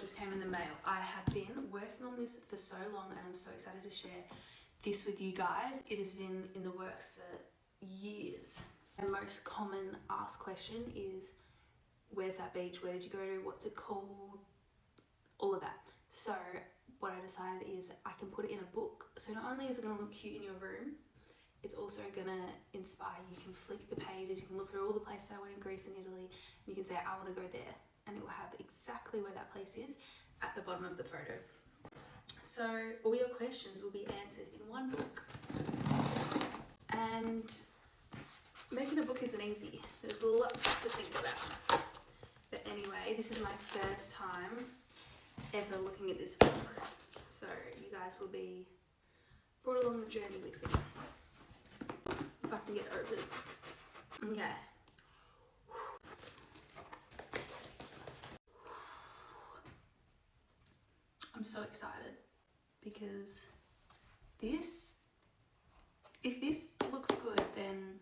just came in the mail. I have been working on this for so long and I'm so excited to share this with you guys. It has been in the works for years. My most common asked question is, where's that beach? Where did you go to? What's it called? All of that. So what I decided is I can put it in a book. So not only is it going to look cute in your room, it's also going to inspire you. You can flick the pages, you can look through all the places I went in Greece and Italy, and you can say, I want to go there. And it will have exactly where that place is at the bottom of the photo. So all your questions will be answered in one book. And making a book isn't easy. There's lots to think about. But anyway, this is my first time ever looking at this book. So you guys will be brought along the journey with me. If I can get over it. Okay. I'm so excited because if this looks good, then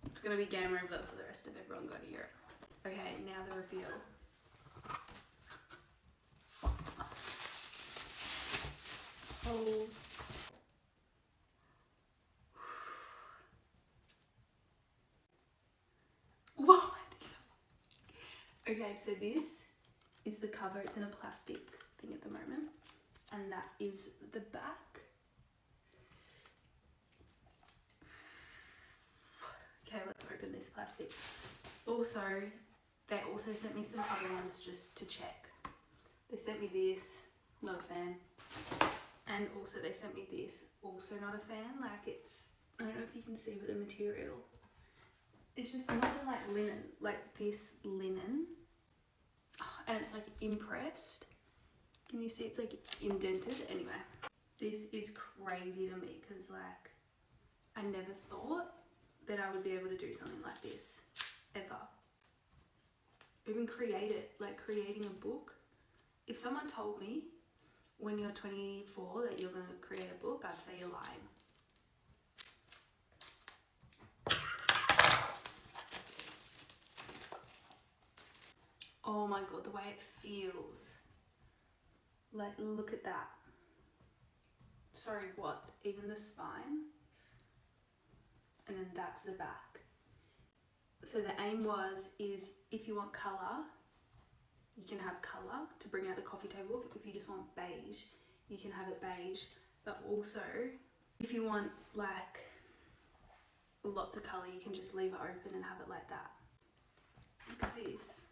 it's going to be game over for the rest of everyone going to Europe. Okay, now the reveal. Oh. Whoa. Okay, so this is the cover. It's in a plastic thing at the moment. And that is the back. Okay, let's open this plastic. Also, they also sent me some other ones just to check. They sent me this, not a fan. And also they sent me this, also not a fan. Like it's, I don't know if you can see, but the material, it's just nothing like linen, like this linen. And it's like impressed. Can you see it's like indented? Anyway, this is crazy to me because like I never thought that I would be able to do something like this ever. Even create it, like creating a book. If someone told me when you're 24 that you're going to create a book, I'd say you're lying. Oh my god, the way it feels. Like, look at that. Sorry, what? Even the spine? And then that's the back. So the aim is if you want colour, you can have colour to bring out the coffee table. If you just want beige, you can have it beige. But also, if you want like lots of colour, you can just leave it open and have it like that. Look at this.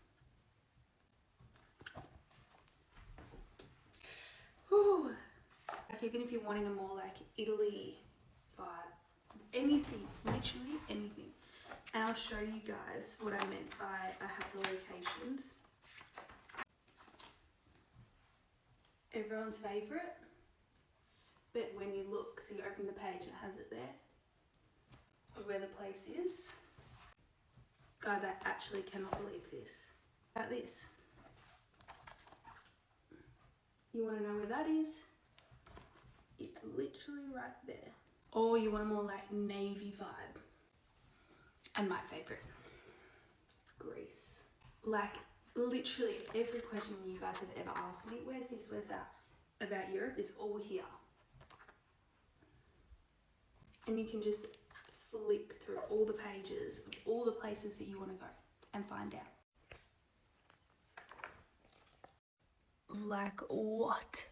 Whew. Like even if you're wanting a more like Italy vibe, anything, literally anything. And I'll show you guys what I meant by I have the locations. Everyone's favourite, but when you look, so you open the page and it has it there of where the place is. Guys, I actually cannot believe this. About this. You want to know where that is? It's literally right there. Or you want a more like navy vibe. And my favourite, Greece. Like literally every question you guys have ever asked me, where's this, where's that, about Europe is all here. And you can just flick through all the pages of all the places that you want to go and find out. Like what?